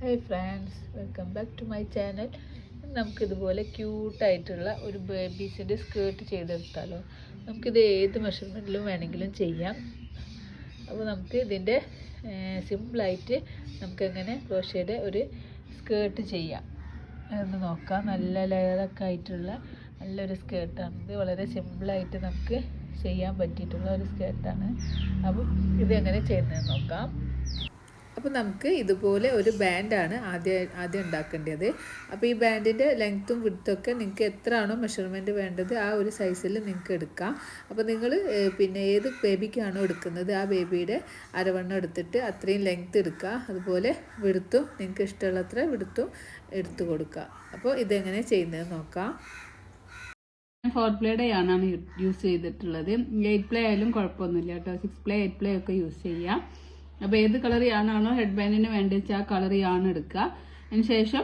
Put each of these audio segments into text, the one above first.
Hi friends, welcome back to my channel. നമുക്കിതുപോലെ ക്യൂട്ടായിട്ടുള്ള ഒരു ബേബീസിൻ്റെ സ്കേർട്ട് ചെയ്തെടുത്താലോ. നമുക്കിത് ഏത് മെഷർമെൻറ്റിലും വേണമെങ്കിലും ചെയ്യാം. അപ്പോൾ നമുക്ക് ഇതിൻ്റെ സിമ്പിളായിട്ട് നമുക്കെങ്ങനെ ക്രോഷയുടെ ഒരു സ്കേർട്ട് ചെയ്യാം എന്ന് നോക്കാം. നല്ല ലെയറൊക്കെ ആയിട്ടുള്ള നല്ലൊരു സ്കേർട്ടാണ് ഇത്. വളരെ സിമ്പിളായിട്ട് നമുക്ക് ചെയ്യാൻ പറ്റിയിട്ടുള്ള ഒരു സ്കേർട്ടാണ്. അപ്പോൾ ഇതെങ്ങനെ ചെയ്യുന്നതെന്ന് നോക്കാം. അപ്പോൾ നമുക്ക് ഇതുപോലെ ഒരു ബാൻഡാണ് ആദ്യം ഉണ്ടാക്കേണ്ടത്. അപ്പോൾ ഈ ബാൻഡിൻ്റെ ലെങ്ത്തും വിഡ്ത്തൊക്കെ നിങ്ങൾക്ക് എത്രയാണോ മെഷർമെൻറ്റ് വേണ്ടത് ആ ഒരു സൈസിൽ നിങ്ങൾക്ക് എടുക്കാം. അപ്പോൾ നിങ്ങൾ പിന്നെ ഏത് ബേബിക്കാണോ എടുക്കുന്നത് ആ ബേബിയുടെ അരവണ്ണം എടുത്തിട്ട് അത്രയും ലെങ്ത്ത് എടുക്കുക. അതുപോലെ വിഡ്ത്തും നിങ്ങൾക്ക് ഇഷ്ടമുള്ളത്ര വിഡ്ത്തും എടുത്തു കൊടുക്കുക. അപ്പോൾ ഇതെങ്ങനെ ചെയ്യുന്നത് നോക്കാം. 4 പ്ലേയുടെ ആണ് യൂസ് ചെയ്തിട്ടുള്ളത്. 8 പ്ലേ ആയാലും കുഴപ്പമൊന്നുമില്ല കേട്ടോ. 6 പ്ലേ 8 പ്ലേ ഒക്കെ യൂസ് ചെയ്യാം. അപ്പോൾ ഏത് കളർ യാണാണോ ഹെഡ് ബാൻഡിന് വേണ്ടി വെച്ചാൽ ആ കളർ യാണ് എടുക്കുക. അതിനുശേഷം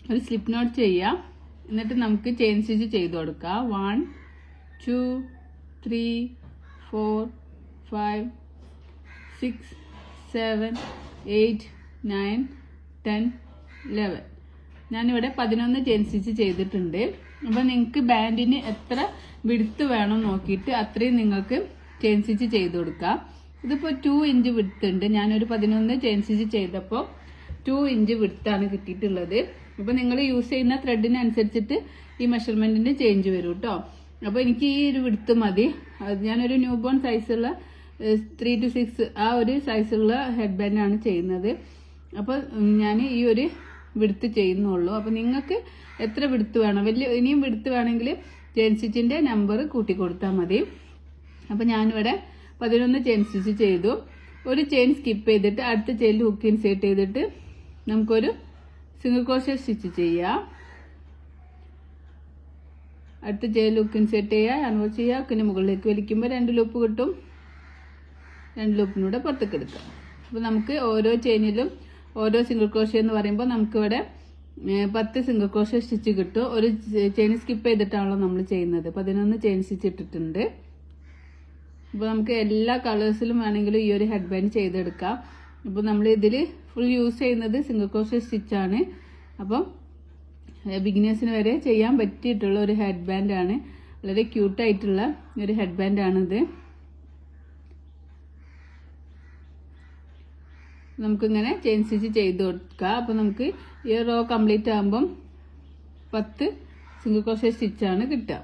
ഒരു സ്ലിപ്പ് നോട്ട് ചെയ്യുക. എന്നിട്ട് നമുക്ക് ചെയിൻ സ്റ്റിച്ച് ചെയ്ത് കൊടുക്കുക. 1 2 3 4 5 6 7 8 9 10 11. ഞാനിവിടെ 11 ചെയിൻ സ്റ്റിച്ച് ചെയ്തിട്ടുണ്ട്. അപ്പോൾ നിങ്ങൾക്ക് ബാൻഡിന് എത്ര വിഡ്ത്ത് വേണം നോക്കിയിട്ട് അത്രയും നിങ്ങൾക്ക് ചെയിൻ സ്റ്റിച്ച് ചെയ്ത് കൊടുക്കാം. ഇതിപ്പോൾ 2 ഇഞ്ച് വിഡ്ത്ത് ഉണ്ട്. ഞാനൊരു 11 ചെയിൻ സ്റ്റിച്ച് ചെയ്തപ്പോൾ 2 ഇഞ്ച് വിഡ്ത്താണ് കിട്ടിയിട്ടുള്ളത്. അപ്പോൾ നിങ്ങൾ യൂസ് ചെയ്യുന്ന ത്രെഡിനനുസരിച്ചിട്ട് ഈ മെഷർമെൻറ്റിൻ്റെ ചേഞ്ച് വരും കേട്ടോ. അപ്പോൾ എനിക്ക് ഈ ഒരു വിഡ്ത്ത് മതി. ഞാനൊരു ന്യൂ ബോൺ സൈസുള്ള 3 to 6 ആ ഒരു സൈസുള്ള ഹെഡ് ബാൻഡാണ് ചെയ്യുന്നത്. അപ്പോൾ ഞാൻ ഈ ഒരു വിഡ്ത്ത് ചെയ്യുന്നുള്ളൂ. അപ്പോൾ നിങ്ങൾക്ക് എത്ര വിഡ്ത്ത് വേണം, ഇനിയും വിഡ്ത്ത് വേണമെങ്കിൽ ചെയിൻ സ്റ്റിച്ചിൻ്റെ നമ്പർ കൂട്ടി കൊടുത്താൽ മതി. അപ്പോൾ ഞാനിവിടെ 11 ചെയിൻ സ്റ്റിച്ച് ചെയ്തു. ഒരു ചെയിൻ സ്കിപ്പ് ചെയ്തിട്ട് അടുത്ത ചെയിനിൽ ഹുക്ക് ഇൻസേർട്ട് ചെയ്തിട്ട് നമുക്കൊരു സിംഗിൾ ക്രോഷേ സ്റ്റിച്ച് ചെയ്യാം. അടുത്ത ചെയിനിൽ ഹുക്ക് ഇൻസേർട്ട് ചെയ്യുക, അൺവോൾ ചെയ്യുക. ഹുക്കിൻ്റെ മുകളിലേക്ക് വലിക്കുമ്പോൾ 2 ലൂപ്പ് കിട്ടും. 2 ലൂപ്പിനൂടെ പുറത്തേക്ക് എടുക്കുക. അപ്പോൾ നമുക്ക് ഓരോ ചെയിനിലും ഓരോ സിംഗിൾ ക്രോഷേ എന്ന് പറയുമ്പോൾ നമുക്കിവിടെ 10 സിംഗിൾ ക്രോഷേ സ്റ്റിച്ച് കിട്ടും. ഒരു ചെയിൻ സ്കിപ്പ് ചെയ്തിട്ടാണല്ലോ നമ്മൾ ചെയ്യുന്നത്. 11 ചെയിൻ സ്റ്റിച്ച് ഇട്ടിട്ടുണ്ട്. അപ്പോൾ നമുക്ക് എല്ലാ കളേഴ്സിലും വേണമെങ്കിലും ഈ ഒരു ഹെഡ് ബാൻഡ് ചെയ്തെടുക്കാം. അപ്പോൾ നമ്മൾ ഇതിൽ ഫുൾ യൂസ് ചെയ്യുന്നത് സിംഗിൾ ക്രോഷേ സ്റ്റിച്ചാണ്. അപ്പം ബിഗിനേഴ്സിന് വരെ ചെയ്യാൻ പറ്റിയിട്ടുള്ള ഒരു ഹെഡ് ബാൻഡാണ്. വളരെ ക്യൂട്ടായിട്ടുള്ള ഒരു ഹെഡ് ബാൻഡാണിത്. നമുക്കിങ്ങനെ ചെയിൻ സ്റ്റിച്ച് ചെയ്ത് കൊടുക്കുക. അപ്പോൾ നമുക്ക് ഈ റോ കംപ്ലീറ്റ് ആകുമ്പം 10 സിംഗിൾ ക്രോഷേ സ്റ്റിച്ചാണ് കിട്ടുക.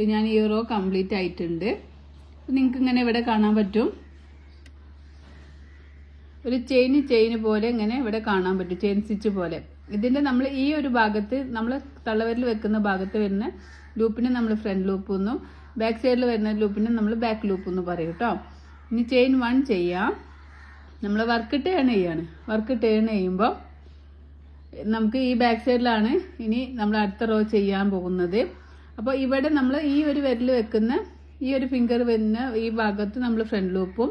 ഞാൻ ഈ റോ കംപ്ലീറ്റ് ആയിട്ടുണ്ട്. നിങ്ങൾക്ക് ഇങ്ങനെ ഇവിടെ കാണാൻ പറ്റും. ഒരു ചെയിന് പോലെ ഇങ്ങനെ ഇവിടെ കാണാൻ പറ്റും, ചെയിൻ സ്റ്റിച്ച് പോലെ. ഇതിൻ്റെ നമ്മൾ ഈ ഒരു ഭാഗത്ത് നമ്മൾ തള്ളവരിൽ വെക്കുന്ന ഭാഗത്ത് വരുന്ന ലൂപ്പിന് നമ്മൾ ഫ്രണ്ട് ലൂപ്പ് എന്നും ബാക്ക് സൈഡിൽ വരുന്ന ലൂപ്പിന് നമ്മൾ ബാക്ക് ലൂപ്പ് എന്ന് പറയും കേട്ടോ. ഇനി ചെയിൻ 1 ചെയ്യാം. നമ്മൾ വർക്ക് ടേൺ ചെയ്യാണ്. വർക്ക് ടേൺ ചെയ്യുമ്പോൾ നമുക്ക് ഈ ബാക്ക് സൈഡിലാണ് ഇനി നമ്മൾ അടുത്ത റോ ചെയ്യാൻ പോകുന്നത്. അപ്പോൾ ഇവിടെ നമ്മൾ ഈ ഒരു വിരൽ വെക്കുന്ന ഈ ഒരു ഫിംഗർ വരുന്ന ഈ ഭാഗത്ത് നമ്മൾ ഫ്രണ്ട് ലൂപ്പും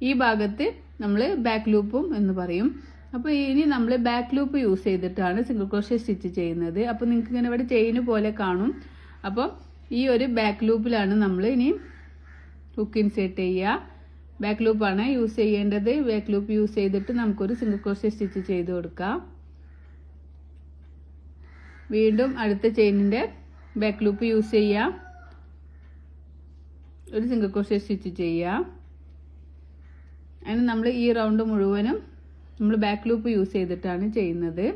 ഈ ഭാഗത്ത് നമ്മൾ ബാക്ക് ലൂപ്പും എന്ന് പറയും. അപ്പോൾ ഇനി നമ്മൾ ബാക്ക് ലൂപ്പ് യൂസ് ചെയ്തിട്ടാണ് സിംഗിൾ ക്രോഷേ സ്റ്റിച്ച് ചെയ്യുന്നത്. അപ്പോൾ നിങ്ങൾക്ക് ഇങ്ങനെ ഇവിടെ ചെയിന് പോലെ കാണും. അപ്പോൾ ഈ ഒരു ബാക്ക് ലൂപ്പിലാണ് നമ്മൾ ഇനി ഹുക്ക് ഇൻസേർട്ട് ചെയ്യുക. ബാക്ക് ലൂപ്പാണ് യൂസ് ചെയ്യേണ്ടത്. ബാക്ക് ലൂപ്പ് യൂസ് ചെയ്തിട്ട് നമുക്കൊരു സിംഗിൾ ക്രോഷേ സ്റ്റിച്ച് ചെയ്ത് കൊടുക്കാം. വീണ്ടും അടുത്ത ചെയിനിൻ്റെ ബാക്ക് ലൂപ്പ് യൂസ് ചെയ്യാം. ഒരു സിംഗിൾ ക്രോഷേ സ്റ്റിച്ച് ചെയ്യാം. അതിന് നമ്മൾ ഈ റൗണ്ട് മുഴുവനും നമ്മൾ ബാക്ക് ലൂപ്പ് യൂസ് ചെയ്തിട്ടാണ് ചെയ്യുന്നത്.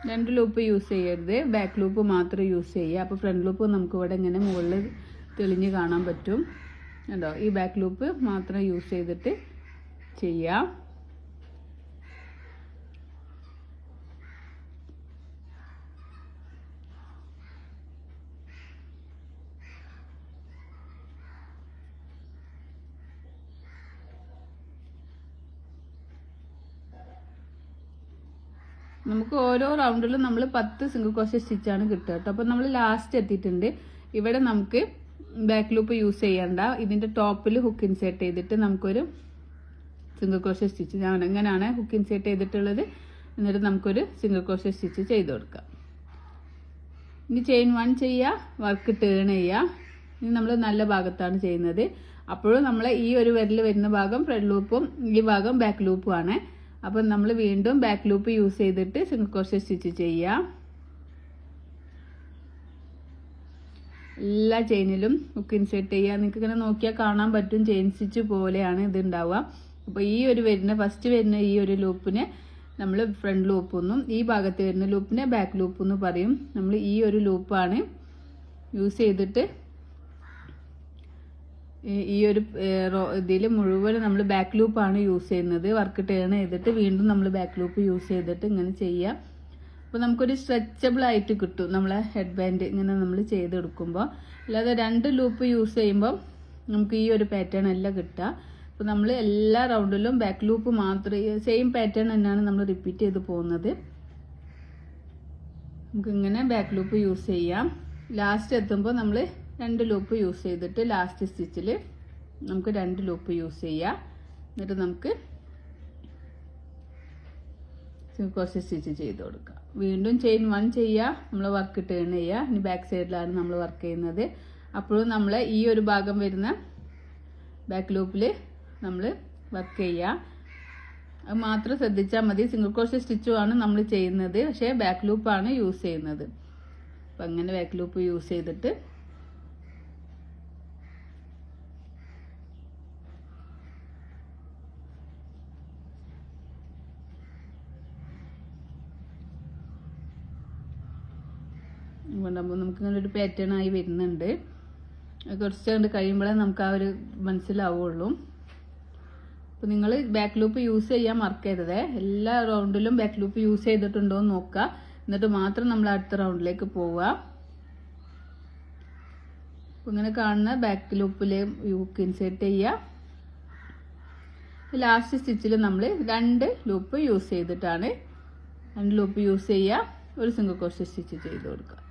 രണ്ട് ലൂപ്പ് യൂസ് ചെയ്യരുത്, ബാക്ക് ലൂപ്പ് മാത്രം യൂസ് ചെയ്യുക. അപ്പോൾ ഫ്രണ്ട് ലൂപ്പ് നമുക്ക് ഇവിടെ ഇങ്ങനെ മുകളിൽ തെളിഞ്ഞ് കാണാൻ പറ്റും കേട്ടോ. ഈ ബാക്ക് ലൂപ്പ് മാത്രം യൂസ് ചെയ്തിട്ട് ചെയ്യാം. നമുക്ക് ഓരോ റൗണ്ടിലും നമ്മൾ 10 സിംഗിൾ ക്രോഷേ സ്റ്റിച്ചാണ് കിട്ടുക കേട്ടോ. അപ്പോൾ നമ്മൾ ലാസ്റ്റ് എത്തിയിട്ടുണ്ട്. ഇവിടെ നമുക്ക് ബാക്ക് ലൂപ്പ് യൂസ് ചെയ്യണ്ട. ഇതിൻ്റെ ടോപ്പിൽ ഹുക്ക് ഇൻസേർട്ട് ചെയ്തിട്ട് നമുക്കൊരു സിംഗിൾ ക്രോഷേ സ്റ്റിച്ച് ഞാൻ ഇങ്ങനെയാണ് ഹുക്ക് ഇൻസേർട്ട് ചെയ്തിട്ടുള്ളത്. എന്നിട്ട് നമുക്കൊരു സിംഗിൾ ക്രോഷേ സ്റ്റിച്ച് ചെയ്ത് കൊടുക്കാം. ഇനി ചെയിൻ 1 ചെയ്യുക, വർക്ക് ടേൺ ചെയ്യുക. ഇനി നമ്മൾ നല്ല ഭാഗത്താണ് ചെയ്യുന്നത്. അപ്പോഴും നമ്മൾ ഈ ഒരു വിരൽ വരുന്ന ഭാഗം ഫ്രണ്ട് ലൂപ്പും ഈ ഭാഗം ബാക്ക് ലൂപ്പും ആണ്. അപ്പം നമ്മൾ വീണ്ടും ബാക്ക് ലൂപ്പ് യൂസ് ചെയ്തിട്ട് സിംഗിൾ ക്രോഷേ സ്റ്റിച്ച് ചെയ്യുക. എല്ലാ ചെയിനിലും ഹുക്ക് ഇൻസേർട്ട് ചെയ്യുക. നിങ്ങൾക്ക് ഇങ്ങനെ നോക്കിയാൽ കാണാൻ പറ്റും ചെയിൻ സ്റ്റിച്ച് പോലെയാണ് ഇത് ഉണ്ടാവുക. അപ്പോൾ ഈ ഒരു ഫസ്റ്റ് വരുന്ന ഈ ഒരു ലൂപ്പിനെ നമ്മൾ ഫ്രണ്ട് ലൂപ്പ് എന്നും ഈ ഭാഗത്ത് വരുന്ന ലൂപ്പിനെ ബാക്ക് ലൂപ്പ് എന്ന് പറയും. നമ്മൾ ഈ ഒരു ലൂപ്പാണ് യൂസ് ചെയ്തിട്ട് ഈ ഒരു ഇതിൽ മുഴുവൻ നമ്മൾ ബാക്ക് ലൂപ്പാണ് യൂസ് ചെയ്യുന്നത്. വർക്ക് ടേൺ ചെയ്തിട്ട് വീണ്ടും നമ്മൾ ബാക്ക് ലൂപ്പ് യൂസ് ചെയ്തിട്ട് ഇങ്ങനെ ചെയ്യാം. അപ്പോൾ നമുക്കൊരു സ്ട്രെച്ചബിൾ ആയിട്ട് കിട്ടും നമ്മളെ ഹെഡ് ബാൻഡ് ഇങ്ങനെ നമ്മൾ ചെയ്തെടുക്കുമ്പോൾ. അല്ലാതെ 2 ലൂപ്പ് യൂസ് ചെയ്യുമ്പോൾ നമുക്ക് ഈ ഒരു പാറ്റേൺ അല്ല കിട്ടുക. അപ്പോൾ നമ്മൾ എല്ലാ റൗണ്ടിലും ബാക്ക് ലൂപ്പ് മാത്രമേ സെയിം പാറ്റേൺ തന്നെയാണ് നമ്മൾ റിപ്പീറ്റ് ചെയ്ത് പോകുന്നത്. നമുക്കിങ്ങനെ ബാക്ക് ലൂപ്പ് യൂസ് ചെയ്യാം. ലാസ്റ്റ് എത്തുമ്പോൾ നമ്മൾ 2 ലൂപ്പ് യൂസ് ചെയ്തിട്ട് ലാസ്റ്റ് സ്റ്റിച്ചിൽ നമുക്ക് 2 ലൂപ്പ് യൂസ് ചെയ്യാം. എന്നിട്ട് നമുക്ക് കുറച്ച് സ്റ്റിച്ച് ചെയ്ത് കൊടുക്കാം. വീണ്ടും ചെയിൻ 1 ചെയ്യുക, നമ്മൾ വർക്ക് ടേൺ ചെയ്യുക. ഇനി ബാക്ക് സൈഡിലാണ് നമ്മൾ വർക്ക് ചെയ്യുന്നത്. അപ്പോഴും നമ്മൾ ഈ ഒരു ഭാഗം വരുന്ന ബാക്ക് ലൂപ്പിൽ നമ്മൾ വർക്ക് ചെയ്യുക. അത് മാത്രം ശ്രദ്ധിച്ചാൽ മതി. സിംഗിൾ ക്രോഷേ സ്റ്റിച്ചുമാണ് നമ്മൾ ചെയ്യുന്നത്, പക്ഷേ ബാക്ക് ലൂപ്പാണ് യൂസ് ചെയ്യുന്നത്. അപ്പം അങ്ങനെ ബാക്ക് ലൂപ്പ് യൂസ് ചെയ്തിട്ട് കൊണ്ടുപോകുമ്പോൾ നമുക്കിങ്ങനെ ഒരു പാറ്റേൺ ആയി വരുന്നുണ്ട്. കുറച്ച് കണ്ട് കഴിയുമ്പോഴേ നമുക്ക് ആ ഒരു മനസ്സിലാവുള്ളൂ. അപ്പോൾ നിങ്ങൾ ബാക്ക് ലൂപ്പ് യൂസ് ചെയ്യാൻ മറക്കരുത്. എല്ലാ റൗണ്ടിലും ബാക്ക് ലൂപ്പ് യൂസ് ചെയ്തിട്ടുണ്ടോ എന്ന് നോക്കുക. എന്നിട്ട് മാത്രം നമ്മൾ അടുത്ത റൗണ്ടിലേക്ക് പോവുക. അപ്പോൾ ഇങ്ങനെ കാണുന്ന ബാക്ക് ലൂപ്പിൽ ഹുക്ക് ഇൻസേർട്ട് ചെയ്യുക. ലാസ്റ്റ് സ്റ്റിച്ചിൽ നമ്മൾ 2 ലൂപ്പ് യൂസ് ചെയ്തിട്ടാണ് 2 ലൂപ്പ് യൂസ് ചെയ്യുക. ഒരു സിംഗിൾ ക്രോഷേ സ്റ്റിച്ച് ചെയ്ത് കൊടുക്കുക.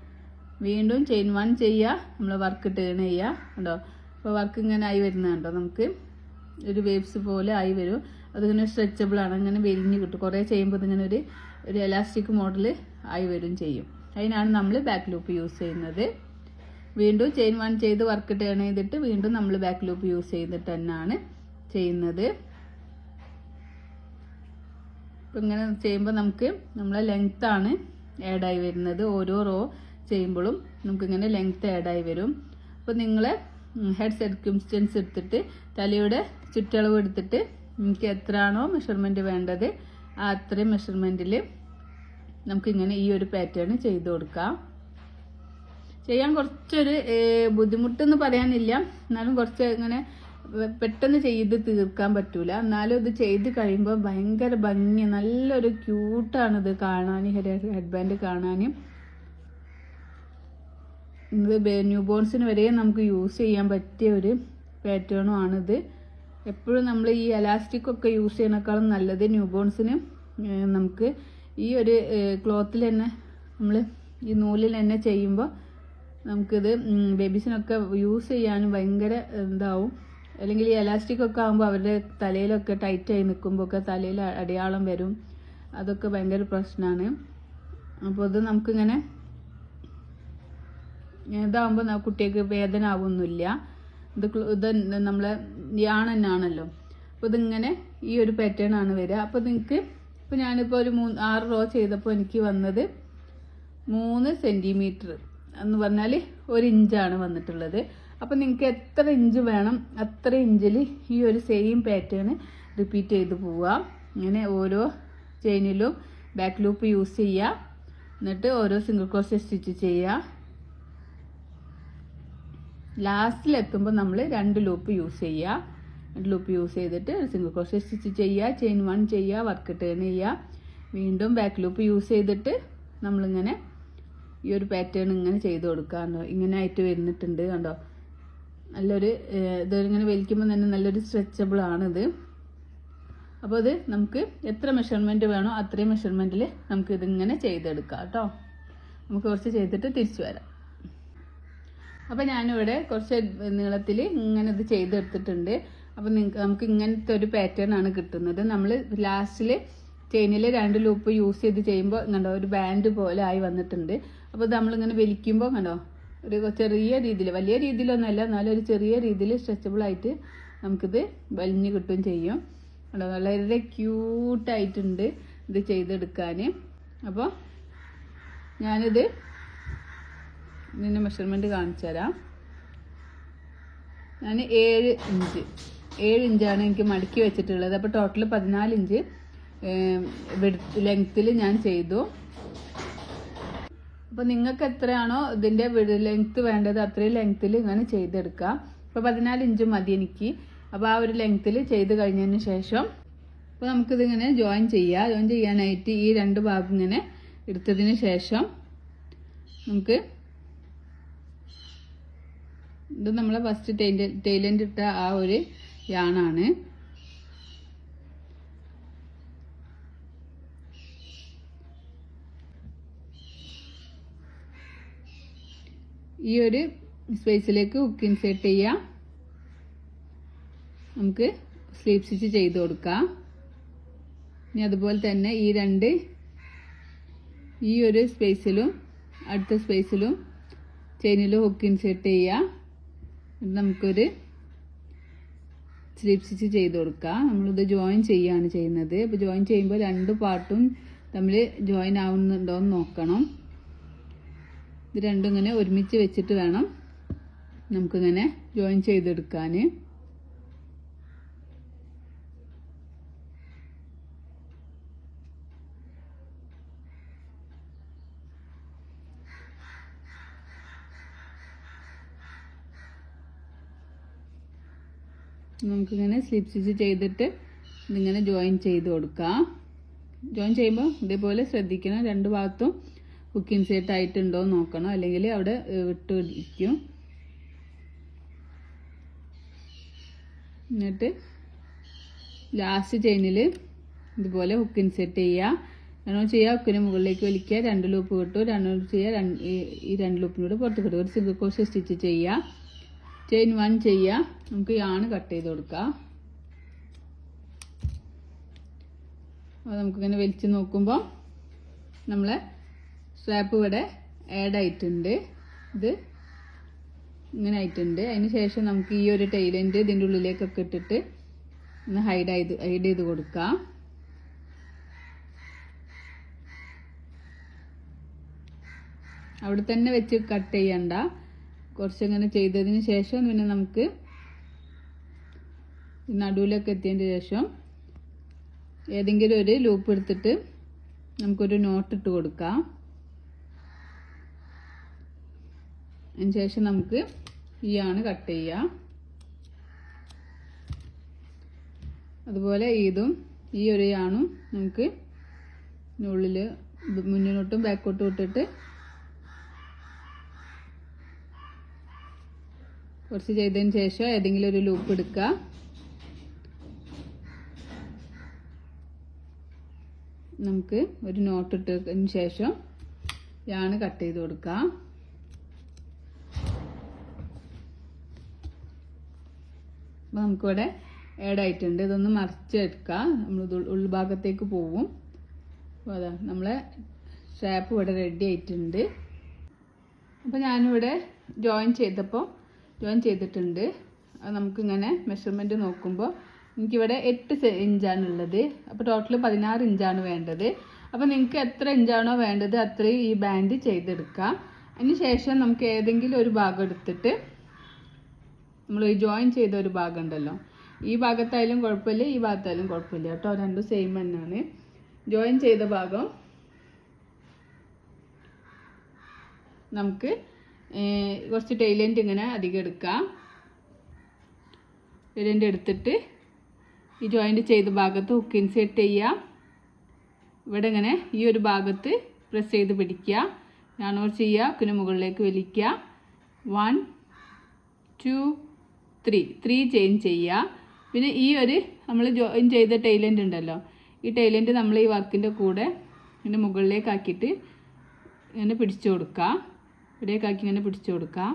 വീണ്ടും ചെയിൻ 1 ചെയ്യുക, നമ്മൾ വർക്ക് ടേൺ ചെയ്യുക. കണ്ടോ, അപ്പോൾ വർക്ക് ഇങ്ങനെ ആയി വരുന്നുണ്ടോ, നമുക്ക് ഒരു വേവ്സ് പോലെ ആയി വരും. അതിങ്ങനെ സ്ട്രെച്ചബിൾ ആണ്, ഇങ്ങനെ വെരിഞ്ഞ് കിട്ടും. കുറേ ചെയ്യുമ്പോൾ ഇതിങ്ങനെ ഒരു എലാസ്റ്റിക് മോഡൽ ആയി വരും ചെയ്യും. അതിനാണ് നമ്മൾ ബാക്ക് ലൂപ്പ് യൂസ് ചെയ്യുന്നത്. വീണ്ടും ചെയിൻ 1 ചെയ്ത് വർക്ക് ടേൺ ചെയ്തിട്ട് വീണ്ടും നമ്മൾ ബാക്ക് ലൂപ്പ് യൂസ് ചെയ്തിട്ട് തന്നെയാണ് ചെയ്യുന്നത്. അപ്പോൾ ഇങ്ങനെ ചെയ്യുമ്പോൾ നമുക്ക് നമ്മളെ ലെങ്ത്താണ് ആഡായി വരുന്നത്. ഓരോ റോ ചെയ്യുമ്പോഴും നമുക്കിങ്ങനെ ലെങ്ത്ത് ആഡായി വരും. അപ്പോൾ നിങ്ങൾ ഹെഡ് സർക്യൂംസ്റ്റൻസ് എടുത്തിട്ട് തലയുടെ ചുറ്റളവ് എടുത്തിട്ട് നിങ്ങൾക്ക് എത്രയാണോ മെഷർമെൻറ്റ് വേണ്ടത് ആ അത്രയും മെഷർമെൻറ്റിൽ നമുക്കിങ്ങനെ ഈ ഒരു പാറ്റേൺ ചെയ്ത് കൊടുക്കാം. ചെയ്യാൻ കുറച്ചൊരു ബുദ്ധിമുട്ടെന്ന് പറയാനില്ല, എന്നാലും കുറച്ച് ഇങ്ങനെ പെട്ടെന്ന് ചെയ്ത് തീർക്കാൻ പറ്റൂല. എന്നാലും ഇത് ചെയ്ത് കഴിയുമ്പോൾ ഭയങ്കര ഭംഗി, നല്ലൊരു ക്യൂട്ടാണിത് കാണാൻ, ഹെഡ് ബാൻഡ് കാണാൻ. ഇത് ന്യൂ ബോൺസിന് വരെ നമുക്ക് യൂസ് ചെയ്യാൻ പറ്റിയ ഒരു പാറ്റേണും ആണിത്. എപ്പോഴും നമ്മൾ ഈ എലാസ്റ്റിക് ഒക്കെ യൂസ് ചെയ്യുന്നതിനേക്കാളും നല്ലത് ന്യൂ ബോൺസിന് നമുക്ക് ഈ ഒരു ക്ലോത്തിൽ തന്നെ നമ്മൾ ഈ നൂലിൽ തന്നെ ചെയ്യുമ്പോൾ നമുക്കിത് ബേബീസിനൊക്കെ യൂസ് ചെയ്യാനും ഭയങ്കര എന്താവും. അല്ലെങ്കിൽ ഈ എലാസ്റ്റിക് ഒക്കെ ആകുമ്പോൾ അവരുടെ തലയിലൊക്കെ ടൈറ്റായി നിൽക്കുമ്പോൾ ഒക്കെ തലയിൽ അടയാളം വരും, അതൊക്കെ ഭയങ്കര പ്രശ്നമാണ്. അപ്പോൾ ഇത് നമുക്കിങ്ങനെ ഇതാകുമ്പോൾ കുട്ടികൾക്ക് വേദന ആവുമൊന്നുമില്ല. ഇത് നമ്മളെ യാൺ തന്നെയാണല്ലോ. അപ്പോൾ ഇതിങ്ങനെ ഈ ഒരു പാറ്റേൺ ആണ് വരിക. അപ്പോൾ നിങ്ങൾക്ക് ഇപ്പോൾ ഞാനിപ്പോൾ ഒരു 6 റോ ചെയ്തപ്പോൾ എനിക്ക് വന്നത് 3 സെൻറ്റിമീറ്റർ എന്ന് പറഞ്ഞാൽ 1 ഇഞ്ചാണ് വന്നിട്ടുള്ളത്. അപ്പോൾ നിങ്ങൾക്ക് എത്ര ഇഞ്ച് വേണം അത്ര ഇഞ്ചിൽ ഈ ഒരു സെയിം പാറ്റേൺ റിപ്പീറ്റ് ചെയ്ത് പോവുക. ഇങ്ങനെ ഓരോ ചെയിനിലും ബാക്ക് ലൂപ്പ് യൂസ് ചെയ്യുക. എന്നിട്ട് ഓരോ സിംഗിൾ ക്രോഷേ സ്റ്റിച്ച് ചെയ്യുക. ലാസ്റ്റിലെത്തുമ്പോൾ നമ്മൾ 2 ലൂപ്പ് യൂസ് ചെയ്യുക. 2 ലൂപ്പ് യൂസ് ചെയ്തിട്ട് സിംഗിൾ ക്രോഷേ സ്റ്റിച്ച് ചെയ്യുക, ചെയിൻ 1 ചെയ്യുക, വർക്ക് ടേൺ ചെയ്യുക. വീണ്ടും ബാക്ക് ലൂപ്പ് യൂസ് ചെയ്തിട്ട് നമ്മളിങ്ങനെ ഈ ഒരു പാറ്റേൺ ഇങ്ങനെ ചെയ്ത് കൊടുക്കുക. ഇങ്ങനെ ആയിട്ട് വരുന്നിട്ടുണ്ട് കണ്ടോ. നല്ലൊരു ഇതിങ്ങനെ വലിക്കുമ്പോൾ തന്നെ നല്ലൊരു സ്ട്രെച്ചബിൾ ആണിത്. അപ്പോൾ ഇത് നമുക്ക് എത്ര മെഷർമെൻറ്റ് വേണോ അത്രയും മെഷർമെൻറ്റിൽ നമുക്കിതിങ്ങനെ ചെയ്തെടുക്കാം കേട്ടോ. നമുക്ക് കുറച്ച് ചെയ്തിട്ട് തിരിച്ചു വരാം. അപ്പോൾ ഞാനിവിടെ കുറച്ച് നീളത്തിൽ ഇങ്ങനെ ഇത് ചെയ്തെടുത്തിട്ടുണ്ട്. അപ്പോൾ നമുക്ക് ഇങ്ങനത്തെ ഒരു പാറ്റേൺ ആണ് കിട്ടുന്നത്. നമ്മൾ ലാസ്റ്റിൽ ചെയിനിൽ 2 ലൂപ്പ് യൂസ് ചെയ്ത് ചെയ്യുമ്പോൾ കണ്ടോ ഒരു ബാൻഡ് പോലെ ആയി വന്നിട്ടുണ്ട്. അപ്പോൾ നമ്മളിങ്ങനെ വലിക്കുമ്പോൾ കണ്ടോ ഒരു ചെറിയ രീതിയിൽ, വലിയ രീതിയിലൊന്നുമല്ല, എന്നാലും ഒരു ചെറിയ രീതിയിൽ സ്ട്രെച്ചബിൾ ആയിട്ട് നമുക്കിത് വലിഞ്ഞ് കിട്ടുകയും ചെയ്യും. കണ്ടോ വളരെ ക്യൂട്ടായിട്ടുണ്ട് ഇത് ചെയ്തെടുക്കാൻ. അപ്പോൾ ഞാനിത് ഇതിൻ്റെ മെഷർമെൻറ്റ് കാണിച്ചു തരാം. ഞാൻ 7 ഇഞ്ചാണ് എനിക്ക് മടക്കി വെച്ചിട്ടുള്ളത്. അപ്പോൾ ടോട്ടൽ 14 ഇഞ്ച് ലെങ്ത്തിൽ ഞാൻ ചെയ്തു. അപ്പോൾ നിങ്ങൾക്ക് എത്രയാണോ ഇതിൻ്റെ ലെങ്ത്ത് വേണ്ടത് അത്രയും ലെങ്ത്തിൽ ഇങ്ങനെ ചെയ്തെടുക്കാം. അപ്പോൾ 14 ഇഞ്ച് മതി എനിക്ക്. അപ്പോൾ ആ ഒരു ലെങ്ത്തിൽ ചെയ്ത് കഴിഞ്ഞതിന് ശേഷം അപ്പോൾ നമുക്കിതിങ്ങനെ ജോയിൻ ചെയ്യാനായിട്ട് ഈ 2 ഭാഗം ഇങ്ങനെ എടുത്തതിന് ശേഷം നമുക്ക് ഇത് നമ്മളെ ഫസ്റ്റ് ടൈലൻ്റ് ഇട്ട ആ ഒരു യാണാണ്. ഈ ഒരു സ്പേസിലേക്ക് ഹുക്ക് ഇൻസേർട്ട് ചെയ്യാം. നമുക്ക് സ്ലീപ്പ് സ്റ്റിച്ച് ചെയ്ത് കൊടുക്കാം. ഇനി അതുപോലെ തന്നെ ഈ ഒരു സ്പേസിലും അടുത്ത സ്പേസിലും ചെയിനിൽ ഹുക്ക് ഇൻസേർട്ട് ചെയ്യാം. നമുക്കൊരു സ്ലീപ്പ് സ്റ്റിച്ച് ചെയ്ത് കൊടുക്കാം. നമ്മളിത് ജോയിൻ ചെയ്യാണ് ചെയ്യുന്നത്. അപ്പോൾ ജോയിൻ ചെയ്യുമ്പോൾ 2 പാർട്ടും തമ്മിൽ ജോയിൻ ആവുന്നുണ്ടോ എന്ന് നോക്കണം. ഇത് രണ്ടും ഇങ്ങനെ ഒരുമിച്ച് വെച്ചിട്ട് വേണം നമുക്കിങ്ങനെ ജോയിൻ ചെയ്തെടുക്കാൻ. നമുക്കിങ്ങനെ സ്ലിപ്പ് സ്റ്റിച്ച് ചെയ്തിട്ട് ഇതിങ്ങനെ ജോയിൻ ചെയ്ത് കൊടുക്കാം. ജോയിൻ ചെയ്യുമ്പോൾ ഇതേപോലെ ശ്രദ്ധിക്കണം, 2 ഭാഗത്തും ഹുക്ക് ഇൻസേർട്ട് ആയിട്ടുണ്ടോ എന്ന് നോക്കണം, അല്ലെങ്കിൽ അവിടെ വിട്ടിരിക്കും. എന്നിട്ട് ലാസ്റ്റ് ചെയിനിൽ ഇതുപോലെ ഹുക്ക് ഇൻസേർട്ട് ചെയ്യുക. 2 ഹുക്കിന് മുകളിലേക്ക് വലിക്കുക, 2 ലൂപ്പ് കിട്ടും. 2 ലൂപ്പ് ചെയ്യുക, ഈ 2 ലൂപ്പിനൂടെ പുറത്ത് കിട്ടും. ഒരു സിംഗിൾ ക്രോഷേ സ്റ്റിച്ച് ചെയ്യുക. ചെയിൻ 1 ചെയ്യുക. നമുക്ക് യാണ് കട്ട് ചെയ്ത് കൊടുക്കാം. അപ്പോൾ നമുക്കിങ്ങനെ വലിച്ച് നോക്കുമ്പോൾ നമ്മളെ സ്ട്രാപ്പ് ഇവിടെ ആഡ് ആയിട്ടുണ്ട്. ഇത് ഇങ്ങനെ ആയിട്ടുണ്ട്. അതിന് ശേഷം നമുക്ക് ഈ ഒരു ടൈലൻ്റ് ഇതിൻ്റെ ഉള്ളിലേക്കൊക്കെ ഇട്ടിട്ട് ഒന്ന് ഹൈഡ് ചെയ്ത് കൊടുക്കാം. അവിടെ തന്നെ വെച്ച് കട്ട് ചെയ്യണ്ട. കുറച്ചിങ്ങനെ ചെയ്തതിന് ശേഷം പിന്നെ നമുക്ക് നടുവിലൊക്കെ എത്തിയതിന് ശേഷം ഏതെങ്കിലും ഒരു ലൂപ്പ് എടുത്തിട്ട് നമുക്കൊരു നോട്ട് ഇട്ട് കൊടുക്കാം. അതിന് ശേഷം നമുക്ക് ഈ യാണ് കട്ട് ചെയ്യാം. അതുപോലെ ഇതും ഈ ഒരു യാണും നമുക്ക് ഉള്ളിൽ മുന്നിലോട്ടും ബാക്കോട്ടും ഇട്ടിട്ട് കുറച്ച് ചെയ്തതിന് ശേഷം ഏതെങ്കിലും ഒരു ലൂപ്പ് എടുക്കുക. നമുക്ക് ഒരു നോട്ട് ഇട്ടതിന് ശേഷം യാണ് കട്ട് ചെയ്ത് കൊടുക്കാം. അപ്പോൾ നമുക്കിവിടെ ആഡ് ആയിട്ടുണ്ട്. ഇതൊന്ന് മറിച്ചെടുക്കാം. നമ്മൾ ഉൾഭാഗത്തേക്ക് പോവും. അപ്പോൾ അതാ നമ്മളെ സ്ട്രാപ്പ് ഇവിടെ റെഡി ആയിട്ടുണ്ട്. അപ്പോൾ ഞാനിവിടെ ജോയിൻ ചെയ്തിട്ടുണ്ട്. അത് നമുക്കിങ്ങനെ മെഷർമെൻറ്റ് നോക്കുമ്പോൾ എനിക്കിവിടെ 8 ഇഞ്ചാണുള്ളത്. അപ്പോൾ ടോട്ടൽ 16 ഇഞ്ചാണ് വേണ്ടത്. അപ്പോൾ നിങ്ങൾക്ക് എത്ര ഇഞ്ചാണോ വേണ്ടത് അത്രയും ഈ ബാൻഡ് ചെയ്തെടുക്കാം. അതിന് ശേഷം നമുക്ക് ഏതെങ്കിലും ഒരു ഭാഗം എടുത്തിട്ട് നമ്മൾ ഈ ജോയിൻ ചെയ്ത ഒരു ഭാഗം ഉണ്ടല്ലോ, ഈ ഭാഗത്തായാലും കുഴപ്പമില്ല, ഈ ഭാഗത്തായാലും കുഴപ്പമില്ല കേട്ടോ, രണ്ടും സെയിം തന്നെയാണ്. ജോയിൻ ചെയ്ത ഭാഗം നമുക്ക് കുറച്ച് ടൈലൻ്റ് ഇങ്ങനെ അധികം എടുക്കാം. ടൈലൻ്റ് എടുത്തിട്ട് ഈ ജോയിൻ്റ് ചെയ്ത ഭാഗത്ത് ഹുക്ക് ഇൻസേർട്ട് ചെയ്യുക. ഇവിടെ ഇങ്ങനെ ഈ ഒരു ഭാഗത്ത് പ്രസ് ചെയ്ത് പിടിക്കുക. ഞാനോർ ചെയ്യുക, ഹുക്കിന് മുകളിലേക്ക് വലിക്കുക. 1 2 3 ചെയിൻ ചെയ്യുക. പിന്നെ ഈ ഒരു നമ്മൾ ജോയിൻ ചെയ്ത ടൈലൻ്റ് ഉണ്ടല്ലോ, ഈ ടൈലൻ്റ് നമ്മൾ ഈ വർക്കിൻ്റെ കൂടെ ഇതിൻ്റെ മുകളിലേക്കാക്കിയിട്ട് ഇങ്ങനെ പിടിച്ചു കൊടുക്കുക. ഇവിടേക്കാക്കി ഇങ്ങനെ പിടിച്ചു കൊടുക്കുക.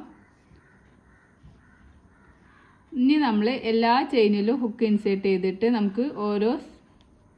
ഇനി നമ്മൾ എല്ലാ ചെയിനിലും ഹുക്ക് ഇൻസേർട്ട് ചെയ്തിട്ട് നമുക്ക് ഓരോ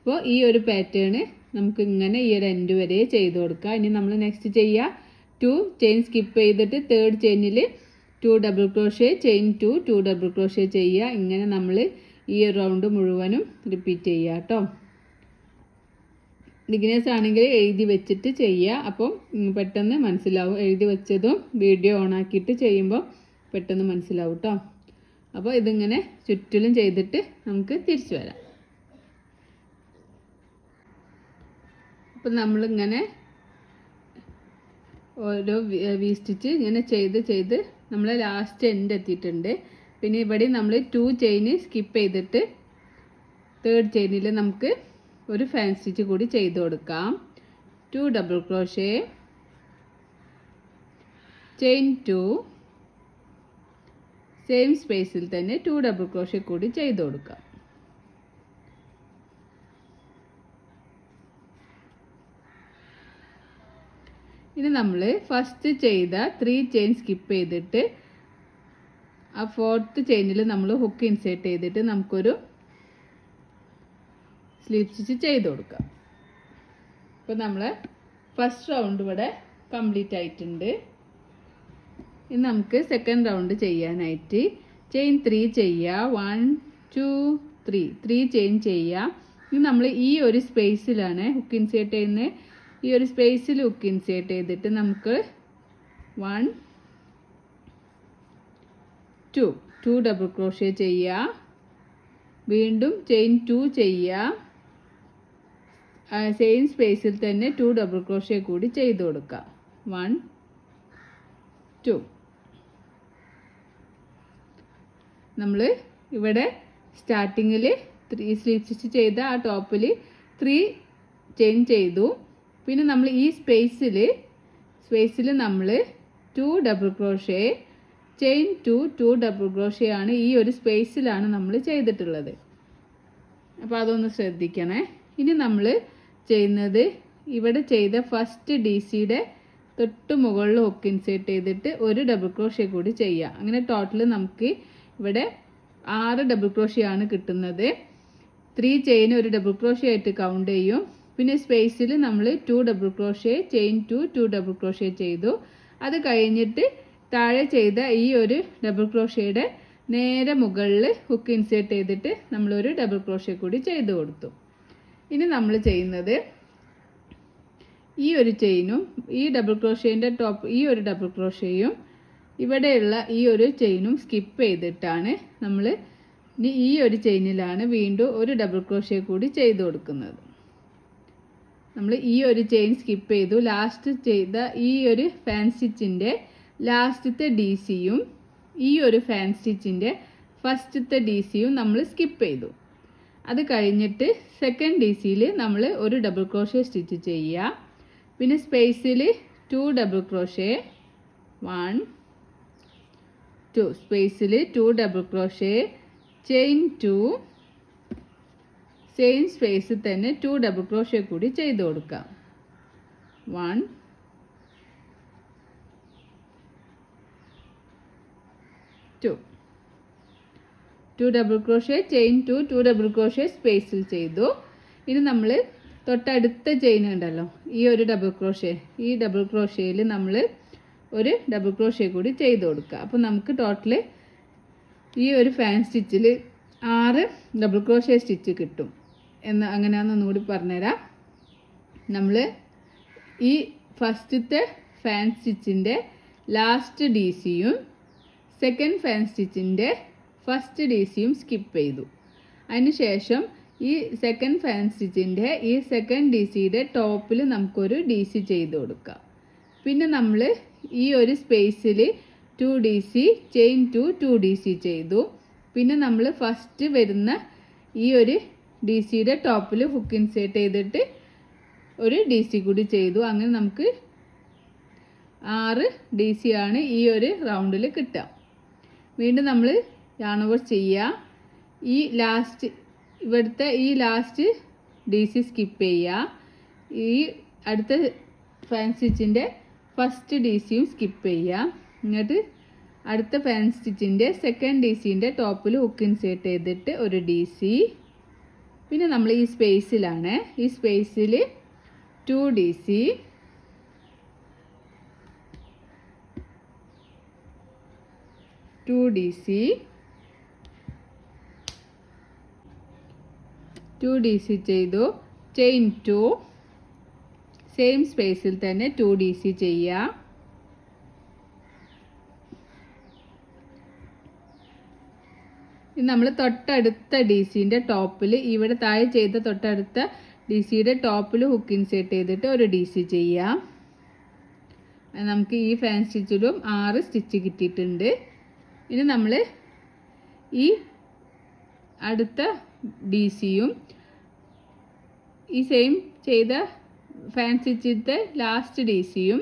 അപ്പോൾ ഈ ഒരു പാറ്റേൺ നമുക്ക് ഇങ്ങനെ ഈ ഒരു എൻഡ് വരെ ചെയ്ത് കൊടുക്കാം. ഇനി നമ്മൾ നെക്സ്റ്റ് ചെയ്യുക 2 ചെയിൻ സ്കിപ്പ് ചെയ്തിട്ട് തേർഡ് ചെയിനിൽ 2 double crochet chain 2 double crochet ചെയ്യുക. ഇങ്ങനെ നമ്മൾ ഈ റൗണ്ട് മുഴുവനും റിപ്പീറ്റ് ചെയ്യുക കേട്ടോ. ബിഗിനേഴ്സ് ആണെങ്കിൽ എഴുതി വെച്ചിട്ട് ചെയ്യുക. അപ്പം പെട്ടെന്ന് മനസ്സിലാവും. എഴുതി വെച്ചതും വീഡിയോ ഓൺ ആക്കിയിട്ട് ചെയ്യുമ്പോൾ പെട്ടെന്ന് മനസ്സിലാവും കേട്ടോ. അപ്പോൾ ഇതിങ്ങനെ ചുറ്റിലും ചെയ്തിട്ട് നമുക്ക് തിരിച്ചു വരാം. അപ്പം നമ്മളിങ്ങനെ ഓരോ വി സ്റ്റിച്ച് ഇങ്ങനെ ചെയ്ത് നമ്മൾ ലാസ്റ്റ് എൻഡ് എത്തിയിട്ടുണ്ട്. പിന്നെ ഇവിടെ നമ്മൾ 2 ചെയിൻ സ്കിപ്പ് ചെയ്തിട്ട് തേർഡ് ചെയിനിൽ നമുക്ക് ഒരു ഫാൻ സ്റ്റിച്ച് കൂടി ചെയ്ത് കൊടുക്കാം. 2 ഡബിൾ ക്രോഷേ ചെയിൻ 2 സെയിം സ്പേസിൽ തന്നെ 2 ഡബിൾ ക്രോഷേ കൂടി ചെയ്ത് കൊടുക്കാം. ഇനി നമ്മൾ ഫസ്റ്റ് ചെയ്ത 3 ചെയിൻ സ്കിപ്പ് ചെയ്തിട്ട് ആ 4th ചെയിനിൽ നമ്മൾ ഹുക്ക് ഇൻസേർട്ട് ചെയ്തിട്ട് നമുക്കൊരു സ്ലീപ്പ് സ്റ്റിച്ച് ചെയ്ത് കൊടുക്കാം. അപ്പോൾ നമ്മൾ ഫസ്റ്റ് റൗണ്ട് ഇവിടെ കംപ്ലീറ്റ് ആയിട്ടുണ്ട്. ഇനി നമുക്ക് സെക്കൻഡ് റൗണ്ട് ചെയ്യാനായിട്ട് ചെയിൻ 3 ചെയ്യുക. 1 2 3 ചെയിൻ ചെയ്യുക. ഇനി നമ്മൾ ഈ ഒരു സ്പേസിലാണ് ഹുക്ക് ഇൻസേർട്ട് ചെയ്യുന്നത്. ഈ ഒരു സ്പേസിൽ ഹുക്ക് ഇൻസേർട്ട് ചെയ്തിട്ട് നമുക്ക് 1 2 ഡബിൾ ക്രോഷേ ചെയ്യുക. വീണ്ടും ചെയിൻ 2 ചെയ്യുക. സെയിം സ്പേസിൽ തന്നെ 2 ഡബിൾ ക്രോഷേ കൂടി ചെയ്ത് കൊടുക്കുക. 1 2 നമ്മൾ ഇവിടെ സ്റ്റാർട്ടിങ്ങിൽ 3 സ്ലീപ്പ് സ്റ്റിച്ച് ചെയ്ത ആ ടോപ്പിൽ 3 ചെയിൻ ചെയ്തു. പിന്നെ നമ്മൾ ഈ സ്പേസിൽ നമ്മൾ 2 double crochet chain 2 double crochet ആണ് ഈ ഒരു സ്പേസിലാണ് നമ്മൾ ചെയ്തിട്ടുള്ളത്. അപ്പോൾ അതൊന്ന് ശ്രദ്ധിക്കണേ. ഇനി നമ്മൾ ചെയ്യുന്നത് ഇവിടെ ചെയ്ത ഫസ്റ്റ് DCയുടെ തൊട്ട് മുകളിൽ ഹുക്ക് ഇൻസേർട്ട് ചെയ്തിട്ട് ഒരു ഡബിൾ ക്രോഷേ കൂടി ചെയ്യുക. അങ്ങനെ ടോട്ടൽ നമുക്ക് ഇവിടെ 6 ഡബിൾ ക്രോഷേ ആണ് കിട്ടുന്നത്. 3 ചെയിൻ ഒരു ഡബിൾ ക്രോഷേ ആയിട്ട് കൗണ്ട് ചെയ്യും. പിന്നെ സ്പേസിൽ നമ്മൾ 2 double crochet chain 2 double crochet ചെയ്തു. അത് കഴിഞ്ഞിട്ട് താഴെ ചെയ്ത ഈ ഒരു ഡബിൾ ക്രോഷേയുടെ നേരെ മുകളിൽ ഹുക്ക് ഇൻസേർട്ട് ചെയ്തിട്ട് നമ്മളൊരു ഡബിൾ ക്രോഷേ കൂടി ചെയ്ത് കൊടുത്തു. ഇനി നമ്മൾ ചെയ്യുന്നത് ഈ ഒരു ചെയിനും ഈ ഡബിൾ ക്രോഷേൻ്റെ ടോപ്പ് ഈ ഒരു ഡബിൾ ക്രോഷേയും ഇവിടെയുള്ള ഈ ഒരു ചെയിനും സ്കിപ്പ് ചെയ്തിട്ടാണ് നമ്മൾ ഈ ഒരു ചെയിനിലാണ് വീണ്ടും ഒരു ഡബിൾ ക്രോഷേ കൂടി ചെയ്ത് കൊടുക്കുന്നത്. നമ്മൾ ഈ ഒരു ചെയിൻ സ്കിപ്പ് ചെയ്തു. ലാസ്റ്റ് ചെയ്ത ഈ ഒരു ഫാൻ സ്റ്റിച്ചിൻ്റെ ലാസ്റ്റത്തെ DCയും ഈ ഒരു ഫാൻ സ്റ്റിച്ചിൻ്റെ ഫസ്റ്റത്തെ DCയും നമ്മൾ സ്കിപ്പ് ചെയ്തു. അത് കഴിഞ്ഞിട്ട് സെക്കൻഡ് DCയിൽ നമ്മൾ ഒരു ഡബിൾ ക്രോഷേ സ്റ്റിച്ച് ചെയ്യുക. പിന്നെ സ്പേസിൽ 2 ഡബിൾ ക്രോഷേ 1 2 സ്പേസിൽ 2 ഡബിൾ ക്രോഷേ ചെയിൻ 2 സെയിം സ്പേസിൽ തന്നെ 2 ഡബിൾ ക്രോഷേ കൂടി ചെയ്ത് കൊടുക്കാം. 1 2 double crochet chain 2 double crochet സ്പേസിൽ ചെയ്തു. ഇനി നമ്മൾ തൊട്ടടുത്ത ചെയിൻ ഉണ്ടല്ലോ ഈ ഒരു ഡബിൾ ക്രോഷേ, ഈ ഡബിൾ ക്രോഷേയിൽ നമ്മൾ ഒരു ഡബിൾ ക്രോഷേ കൂടി ചെയ്ത് കൊടുക്കുക. അപ്പോൾ നമുക്ക് ടോട്ടൽ ഈ ഒരു ഫാൻ സ്റ്റിച്ചിൽ 6 ഡബിൾ ക്രോഷേ സ്റ്റിച്ച് കിട്ടും. അങ്ങനെയാണെന്ന് കൂടി പറഞ്ഞുതരാം. നമ്മൾ ഈ ഫസ്റ്റത്തെ ഫാൻ സ്റ്റിച്ചിൻ്റെ ലാസ്റ്റ് DCയും സെക്കൻഡ് ഫാൻ സ്റ്റിച്ചിൻ്റെ ഫസ്റ്റ് DCയും സ്കിപ്പ് ചെയ്തു. അതിന് ശേഷം ഈ സെക്കൻഡ് ഫാൻ സ്റ്റിച്ചിൻ്റെ ഈ സെക്കൻഡ് DCയുടെ ടോപ്പിൽ നമുക്കൊരു DC ചെയ്ത് കൊടുക്കാം. പിന്നെ നമ്മൾ ഈ ഒരു സ്പേസിൽ 2 DC ചെയിൻ 2 DC ചെയ്തു. പിന്നെ നമ്മൾ ഫസ്റ്റ് വരുന്ന ഈ ഒരു DCയുടെ ടോപ്പിൽ ഹുക്ക് ഇൻസേർട്ട് ചെയ്തിട്ട് ഒരു DC കൂടി ചെയ്തു. അങ്ങനെ നമുക്ക് 6 DC ആണ് ഈ ഒരു റൗണ്ടിൽ കിട്ടുക. വീണ്ടും നമ്മൾ yarn over ചെയ്യുക. ഈ ലാസ്റ്റ് ഇവിടുത്തെ ഈ ലാസ്റ്റ് DC സ്കിപ്പ് ചെയ്യുക. ഈ അടുത്ത ഫാൻ സ്റ്റിച്ചിൻ്റെ ഫസ്റ്റ് DCയും സ്കിപ്പ് ചെയ്യുക. എന്നിട്ട് അടുത്ത ഫാൻ സ്റ്റിച്ചിൻ്റെ സെക്കൻഡ് DCൻ്റെ ടോപ്പിൽ ഹുക്ക് ഇൻസേർട്ട് ചെയ്തിട്ട് ഒരു DC പിന്നെ നമ്മൾ ഈ സ്പേസിലാണ്, ഈ സ്പേസിൽ 2 DC, 2 DC, 2 DC ചെയ്തു. ചെയിൻ 2 സെയിം സ്പേസിൽ തന്നെ 2 DC ചെയ്യുക. നമ്മൾ തൊട്ടടുത്ത DCൻ്റെ ടോപ്പിൽ, ഇവിടെ താഴെ ചെയ്ത തൊട്ടടുത്ത DCയുടെ ടോപ്പിൽ ഹുക്ക് ഇൻസേർട്ട് ചെയ്തിട്ട് ഒരു DC ചെയ്യാം. നമുക്ക് ഈ ഫാൻ സ്റ്റിച്ചിലും 6 സ്റ്റിച്ച് കിട്ടിയിട്ടുണ്ട്. ഇനി നമ്മൾ ഈ അടുത്ത DCയും ഈ സെയിം ചെയ്ത ഫാൻ സ്റ്റിച്ചിൻ്റെ ലാസ്റ്റ് DCയും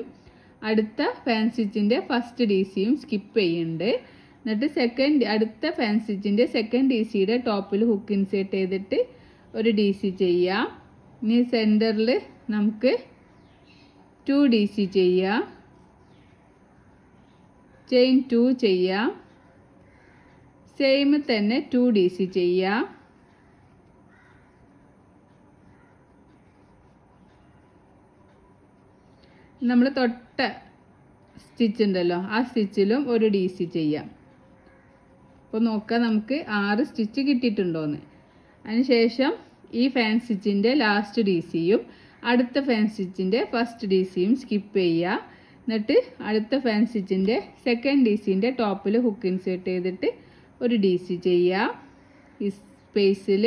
അടുത്ത ഫാൻ സ്റ്റിച്ചിൻ്റെ ഫസ്റ്റ് DCയും സ്കിപ്പ് ചെയ്യുന്നുണ്ട്. എന്നിട്ട് അടുത്ത ഫാൻ സ്റ്റിച്ചിൻ്റെ സെക്കൻഡ് DCയുടെ ടോപ്പിൽ ഹുക്ക് ഇൻസേർട്ട് ചെയ്തിട്ട് ഒരു DC ചെയ്യാം. ഇനി സെൻറ്ററിൽ നമുക്ക് 2 DC ചെയ്യാം. ചെയിൻ 2 ചെയ്യാം. സെയിം തന്നെ 2 DC ചെയ്യാം. നമ്മൾ തൊട്ട സ്റ്റിച്ച് ഉണ്ടല്ലോ, ആ സ്റ്റിച്ചിലും ഒരു DC ചെയ്യാം. അപ്പോൾ നോക്കാം നമുക്ക് 6 സ്റ്റിച്ച് കിട്ടിയിട്ടുണ്ടോയെന്ന്. അതിനുശേഷം ഈ ഫാൻ സ്റ്റിച്ചിൻ്റെ ലാസ്റ്റ് DCയും അടുത്ത ഫാൻ സ്റ്റിച്ചിൻ്റെ ഫസ്റ്റ് DCയും സ്കിപ്പ് ചെയ്യുക. എന്നിട്ട് അടുത്ത ഫാൻ സ്റ്റിച്ചിൻ്റെ സെക്കൻഡ് DCൻ്റെ ടോപ്പിൽ ഹുക്ക് ഇൻസേർട്ട് ചെയ്തിട്ട് ഒരു DC ചെയ്യുക. ഈ സ്പേസിൽ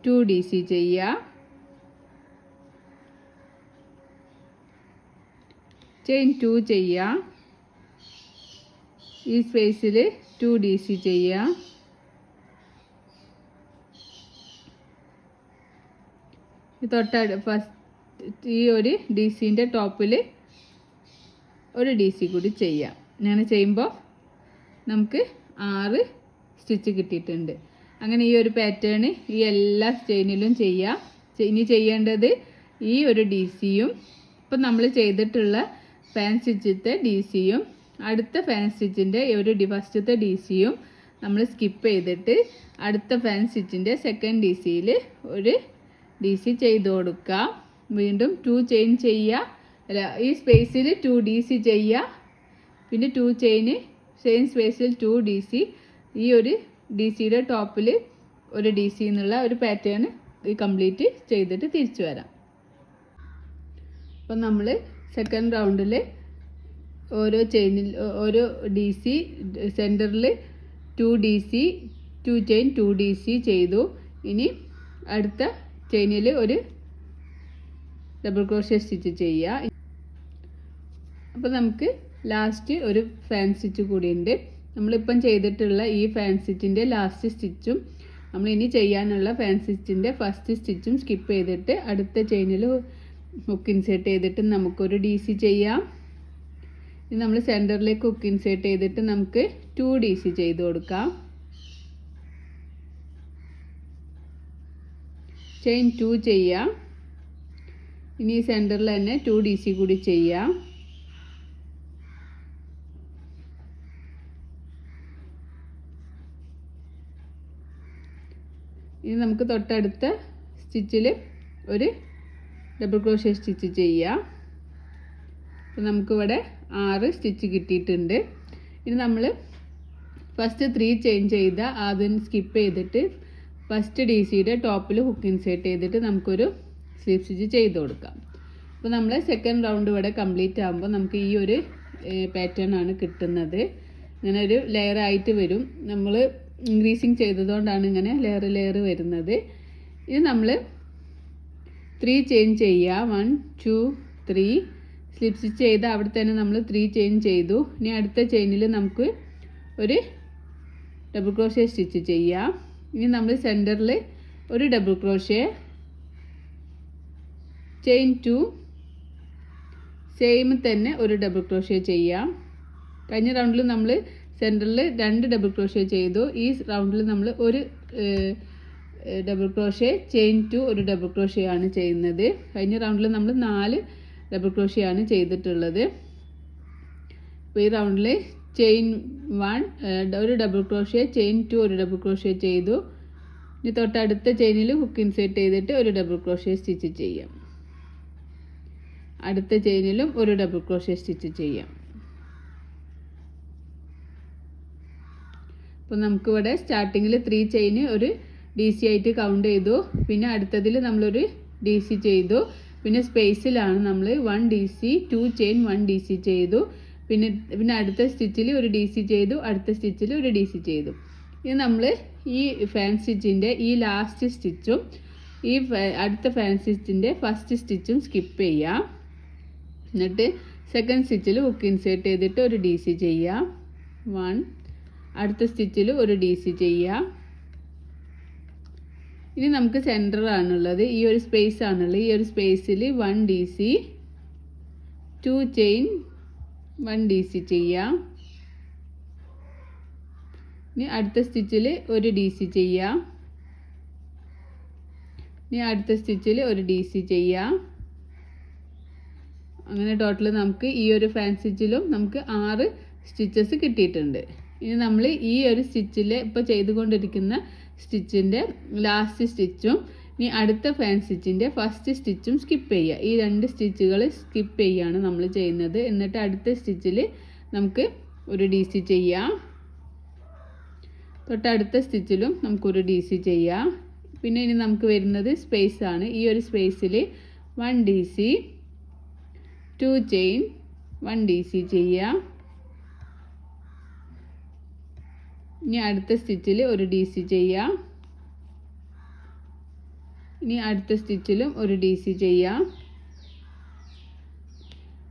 2 DC ചെയ്യുക. ചെയിൻ 2 ചെയ്യുക. ഈ സ്പേസിൽ 2 DC ചെയ്യുക. ഈ ഒരു DCൻ്റെ ടോപ്പിൽ ഒരു DC കൂടി ചെയ്യാം. അങ്ങനെ ചെയ്യുമ്പോൾ നമുക്ക് 6 സ്റ്റിച്ച് കിട്ടിയിട്ടുണ്ട്. അങ്ങനെ ഈ ഒരു പാറ്റേൺ ഈ എല്ലാ ചെയിനിലും ചെയ്യാം. ഇനി ചെയ്യേണ്ടത് ഈ ഒരു DCയും ഇപ്പം നമ്മൾ ചെയ്തിട്ടുള്ള ഫാൻ സ്റ്റിച്ചിൻ്റെ DCയും അടുത്ത ഫാൻ സ്റ്റിച്ചിൻ്റെ ഒരു ഫസ്റ്റത്തെ DCയും നമ്മൾ സ്കിപ്പ് ചെയ്തിട്ട് അടുത്ത ഫാൻ സ്റ്റിച്ചിൻ്റെ സെക്കൻഡ് DCയിൽ ഒരു DC ചെയ്ത് കൊടുക്കുക. വീണ്ടും 2 ചെയിൻ ചെയ്യുക. ഈ സ്പേസിൽ 2 DC ചെയ്യുക. പിന്നെ 2 ചെയിന് സെയിം സ്പേസിൽ 2 DC, ഈ ഒരു DCയുടെ ടോപ്പിൽ ഒരു DC എന്നുള്ള ഒരു പാറ്റേൺ കംപ്ലീറ്റ് ചെയ്തിട്ട് തിരിച്ചു വരാം. അപ്പം നമ്മൾ സെക്കൻഡ് റൗണ്ടിൽ ഓരോ ചെയിനിൽ ഓരോ DC സെൻറ്ററിൽ 2 DC 2 ചെയിൻ 2 DC ചെയ്തു. ഇനി അടുത്ത ചെയിനിൽ ഒരു ഡബിൾ ക്രോഷ്യ സ്റ്റിച്ച് ചെയ്യുക. അപ്പോൾ നമുക്ക് ലാസ്റ്റ് ഒരു ഫാൻ സ്റ്റിച്ച് കൂടിയുണ്ട്. നമ്മളിപ്പം ചെയ്തിട്ടുള്ള ഈ ഫാൻ സ്റ്റിച്ചിൻ്റെ ലാസ്റ്റ് സ്റ്റിച്ചും നമ്മൾ ഇനി ചെയ്യാനുള്ള ഫാൻ സ്റ്റിച്ചിൻ്റെ ഫസ്റ്റ് സ്റ്റിച്ചും സ്കിപ്പ് ചെയ്തിട്ട് അടുത്ത ചെയിനിൽ ഹുക്ക് ഇൻസേർട്ട് ചെയ്തിട്ട് നമുക്കൊരു DC ചെയ്യാം. ഇനി നമ്മൾ സെൻറ്ററിലേക്ക് ഹുക്ക് ഇൻസേർട്ട് ചെയ്തിട്ട് നമുക്ക് 2 DC ചെയ്ത് കൊടുക്കാം. ചെയിൻ 2 ചെയ്യാം. ഇനി സെൻറ്ററിൽ തന്നെ 2 DC കൂടി ചെയ്യാം. ഇനി നമുക്ക് തൊട്ടടുത്ത സ്റ്റിച്ചിൽ ഒരു ഡബിൾ ക്രോഷ്യ സ്റ്റിച്ച് ചെയ്യാം. അപ്പോൾ നമുക്കിവിടെ 6 സ്റ്റിച്ച് കിട്ടിയിട്ടുണ്ട്. ഇനി നമ്മൾ ഫസ്റ്റ് 3 ചെയിൻ ചെയ്ത ആദ്യം സ്കിപ്പ് ചെയ്തിട്ട് ഫസ്റ്റ് DCയുടെ ടോപ്പിൽ ഹുക്ക് ഇൻസേർട്ട് ചെയ്തിട്ട് നമുക്കൊരു സ്ലീവ് സ്റ്റിച്ച് ചെയ്ത് കൊടുക്കാം. അപ്പോൾ നമ്മൾ സെക്കൻഡ് റൗണ്ട് ഇവിടെ കംപ്ലീറ്റ് ആകുമ്പോൾ നമുക്ക് ഈ ഒരു പാറ്റേൺ ആണ് കിട്ടുന്നത്. ഇങ്ങനെ ഒരു ലെയർ ആയിട്ട് വരും. നമ്മൾ ഇൻക്രീസിങ് ചെയ്തതുകൊണ്ടാണ് ഇങ്ങനെ ലെയർ വരുന്നത്. ഇത് നമ്മൾ 3 ചെയിൻ ചെയ്യുക. 1 2 3 സ്ലിപ്പ് സ്റ്റിച്ച് ചെയ്ത് അവിടെ തന്നെ നമ്മൾ 3 ചെയിൻ ചെയ്തു. ഇനി അടുത്ത ചെയിനിൽ നമുക്ക് ഒരു ഡബിൾ ക്രോഷ്യ സ്റ്റിച്ച് ചെയ്യാം. ഇനി നമ്മൾ സെൻറ്ററിൽ ഒരു ഡബിൾ ക്രോഷ്യ, ചെയിൻ 2 സെയിം തന്നെ ഒരു ഡബിൾ ക്രോഷ്യ ചെയ്യാം. കഴിഞ്ഞ റൗണ്ടിൽ നമ്മൾ സെൻറ്ററിൽ 2 ഡബിൾ ക്രോഷ്യ ചെയ്തു. ഈ റൗണ്ടിൽ നമ്മൾ ഒരു ഡബിൾ ക്രോഷ്യ, ചെയിൻ 2 ഒരു ഡബിൾ ക്രോഷ്യ ആണ് ചെയ്യുന്നത്. കഴിഞ്ഞ റൗണ്ടിൽ നമ്മൾ 4 ഡബിൾ ക്രോഷ്യ ആണ് ചെയ്തിട്ടുള്ളത്. അപ്പോൾ ഈ റൗണ്ടിൽ ചെയിൻ 1 ഒരു ഡബിൾ ക്രോഷ്യ, ചെയിൻ 2 ഒരു ഡബിൾ ക്രോഷ്യ ചെയ്തു. ഇനി തൊട്ടടുത്ത ചെയിനിൽ ഹുക്ക് ഇൻസേർട്ട് ചെയ്തിട്ട് ഒരു ഡബിൾ ക്രോഷ്യ സ്റ്റിച്ച് ചെയ്യാം. അടുത്ത ചെയിനിലും ഒരു ഡബിൾ ക്രോഷ്യ സ്റ്റിച്ച് ചെയ്യാം. അപ്പോൾ നമുക്കിവിടെ സ്റ്റാർട്ടിങ്ങിൽ 3 ചെയിൻ ഒരു DC ആയിട്ട് കൗണ്ട് ചെയ്തു. പിന്നെ അടുത്തതിൽ നമ്മളൊരു DC ചെയ്തു. പിന്നെ സ്പേസിലാണ് നമ്മൾ 1 DC 2 ചെയിൻ 1 DC ചെയ്തു. പിന്നെ അടുത്ത സ്റ്റിച്ചിൽ ഒരു DC ചെയ്തു. അടുത്ത സ്റ്റിച്ചിൽ ഒരു DC ചെയ്തു. ഇനി നമ്മൾ ഈ ഫാൻ സ്റ്റിച്ചിൻ്റെ ഈ ലാസ്റ്റ് സ്റ്റിച്ചും ഈ അടുത്ത ഫാൻ സ്റ്റിച്ചിൻ്റെ ഫസ്റ്റ് സ്റ്റിച്ചും സ്കിപ്പ് ചെയ്യാം. എന്നിട്ട് സെക്കൻഡ് സ്റ്റിച്ചിൽ ഹുക്ക് ഇൻസേർട്ട് ചെയ്തിട്ട് ഒരു DC ചെയ്യാം. 1. അടുത്ത സ്റ്റിച്ചിൽ ഒരു DC ചെയ്യാം. ഇനി നമുക്ക് സെൻറ്റർ ആണുള്ളത്, ഈ ഒരു സ്പേസ് ആണുള്ളത്. ഈ ഒരു സ്പേസിൽ 1 DC 2 ചെയിൻ 1 DC ചെയ്യാം. ഇനി അടുത്ത സ്റ്റിച്ചിൽ ഒരു DC ചെയ്യാം. ഇനി അടുത്ത സ്റ്റിച്ചിൽ ഒരു DC ചെയ്യാം. അങ്ങനെ ടോട്ടൽ നമുക്ക് ഈ ഒരു ഫാൻ സ്റ്റിച്ചിലും നമുക്ക് 6 സ്റ്റിച്ചസ് കിട്ടിയിട്ടുണ്ട്. ഇനി നമ്മൾ ഈ ഒരു സ്റ്റിച്ചിൽ ഇപ്പോൾ ചെയ്തുകൊണ്ടിരിക്കുന്ന സ്റ്റിച്ചിൻ്റെ ലാസ്റ്റ് സ്റ്റിച്ചും ഇനി അടുത്ത ഫാൻ സ്റ്റിച്ചിൻ്റെ ഫസ്റ്റ് സ്റ്റിച്ചും സ്കിപ്പ് ചെയ്യുക. ഈ 2 സ്റ്റിച്ചുകൾ സ്കിപ്പ് ചെയ്യുകയാണ് നമ്മൾ ചെയ്യുന്നത്. എന്നിട്ട് അടുത്ത സ്റ്റിച്ചിൽ നമുക്ക് ഒരു DC ചെയ്യാം. തൊട്ടടുത്ത സ്റ്റിച്ചിലും നമുക്കൊരു DC ചെയ്യാം. പിന്നെ ഇനി നമുക്ക് വരുന്നത് സ്പേസ് ആണ്. ഈ ഒരു സ്പേസിൽ 1 DC 2 ചെയിൻ 1 DC ചെയ്യാം. ഇനി അടുത്ത സ്റ്റിച്ചിൽ ഒരു DC ചെയ്യാം. ഇനി അടുത്ത സ്റ്റിച്ചിലും ഒരു DC ചെയ്യാം.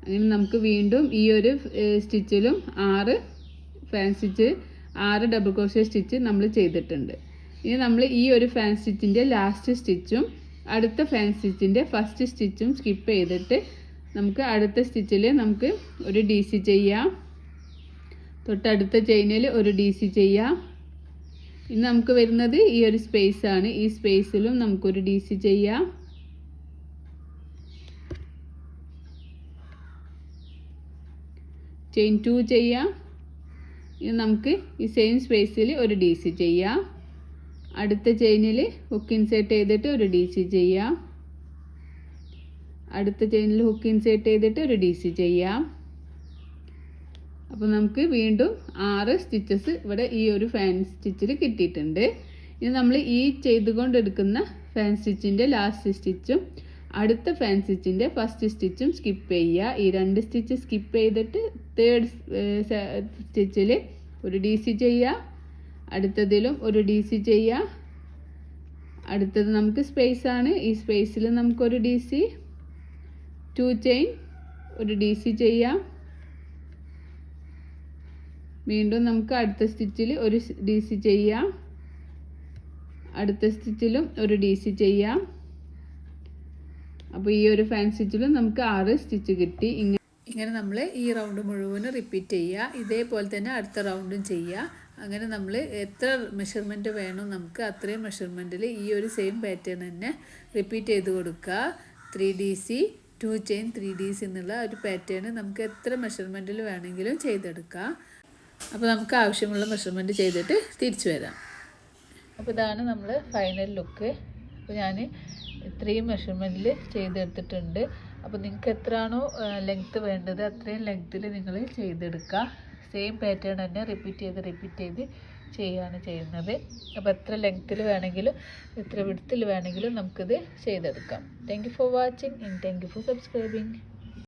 അങ്ങനെ നമുക്ക് വീണ്ടും ഈ ഒരു സ്റ്റിച്ചിലും 6 fan stitch 6 double crochet stitch നമ്മൾ ചെയ്തിട്ടുണ്ട്. ഇനി നമ്മൾ ഈ ഒരു ഫാൻ സ്റ്റിച്ചിൻ്റെ ലാസ്റ്റ് സ്റ്റിച്ചും അടുത്ത ഫാൻ സ്റ്റിച്ചിൻ്റെ ഫസ്റ്റ് സ്റ്റിച്ചും സ്കിപ്പ് ചെയ്തിട്ട് നമുക്ക് അടുത്ത സ്റ്റിച്ചിൽ നമുക്ക് ഒരു DC ചെയ്യാം. തൊട്ടടുത്ത ചെയിനിൽ ഒരു DC ചെയ്യാം. ഇനി നമുക്ക് വരുന്നത് ഈ ഒരു സ്പേസ് ആണ്. ഈ സ്പേസിലും നമുക്കൊരു DC ചെയ്യാം. ചെയിൻ 2 ചെയ്യാം. ഇനി നമുക്ക് ഈ സെയിം സ്പേസിൽ ഒരു DC ചെയ്യാം. അടുത്ത ചെയിനിൽ ഹുക്ക് ഇൻസേർട്ട് ചെയ്തിട്ട് ഒരു DC ചെയ്യാം. അടുത്ത ചെയിനിൽ ഹുക്ക് ഇൻസേർട്ട് ചെയ്തിട്ട് ഒരു DC ചെയ്യാം. അപ്പോൾ നമുക്ക് വീണ്ടും 6 സ്റ്റിച്ചസ് ഇവിടെ ഈ ഒരു ഫാൻ സ്റ്റിച്ചിൽ കിട്ടിയിട്ടുണ്ട്. ഇനി നമ്മൾ ഈ ചെയ്തുകൊണ്ടെടുക്കുന്ന ഫാൻ സ്റ്റിച്ചിൻ്റെ ലാസ്റ്റ് സ്റ്റിച്ചും അടുത്ത ഫാൻ സ്റ്റിച്ചിൻ്റെ ഫസ്റ്റ് സ്റ്റിച്ചും സ്കിപ്പ് ചെയ്യുക. ഈ 2 സ്റ്റിച്ച് സ്കിപ്പ് ചെയ്തിട്ട് തേർഡ് സ്റ്റിച്ചിൽ ഒരു DC ചെയ്യുക. അടുത്തതിലും ഒരു DC ചെയ്യുക. അടുത്തത് നമുക്ക് സ്പേസ് ആണ്. ഈ സ്പേസിൽ നമുക്കൊരു DC 2 ചെയിൻ ഒരു DC ചെയ്യാം. വീണ്ടും നമുക്ക് അടുത്ത സ്റ്റിച്ചിൽ ഒരു DC ചെയ്യാം. അടുത്ത സ്റ്റിച്ചിലും ഒരു DC ചെയ്യാം. അപ്പോൾ ഈ ഒരു ഫാൻ സ്റ്റിച്ചിലും നമുക്ക് 6 സ്റ്റിച്ച് കിട്ടി. ഇങ്ങനെ നമ്മൾ ഈ റൗണ്ട് മുഴുവനും റിപ്പീറ്റ് ചെയ്യുക. ഇതേപോലെ തന്നെ അടുത്ത റൗണ്ടും ചെയ്യുക. അങ്ങനെ നമ്മൾ എത്ര മെഷർമെൻറ്റ് വേണം നമുക്ക് അത്രയും മെഷർമെൻറ്റിൽ ഈ ഒരു സെയിം പാറ്റേൺ തന്നെ റിപ്പീറ്റ് ചെയ്ത് കൊടുക്കുക. 3 DC 2 ചെയിൻ 3 DC എന്നുള്ള ഒരു പാറ്റേൺ നമുക്ക് എത്ര മെഷർമെൻറ്റിൽ വേണമെങ്കിലും ചെയ്തെടുക്കാം. അപ്പോൾ നമുക്ക് ആവശ്യമുള്ള മെഷർമെൻറ്റ് ചെയ്തിട്ട് തിരിച്ചു വരാം. അപ്പോൾ ഇതാണ് നമ്മൾ ഫൈനൽ ലുക്ക്. അപ്പോൾ ഞാൻ ഇത്രയും മെഷർമെൻറ്റിൽ ചെയ്തെടുത്തിട്ടുണ്ട്. അപ്പോൾ നിങ്ങൾക്ക് എത്രയാണോ ലെങ്ത്ത് വേണ്ടത് അത്രയും ലെങ്ത്തിൽ നിങ്ങൾ ചെയ്തെടുക്കുക. സെയിം പാറ്റേൺ തന്നെ റിപ്പീറ്റ് ചെയ്ത് ചെയ്യുകയാണ് ചെയ്യുന്നത്. അപ്പോൾ എത്ര ലെങ്ത്തിൽ വേണമെങ്കിലും എത്ര വിഡ്ത്തിൽ വേണമെങ്കിലും നമുക്കിത് ചെയ്തെടുക്കാം. Thank you for watching and thank you for subscribing.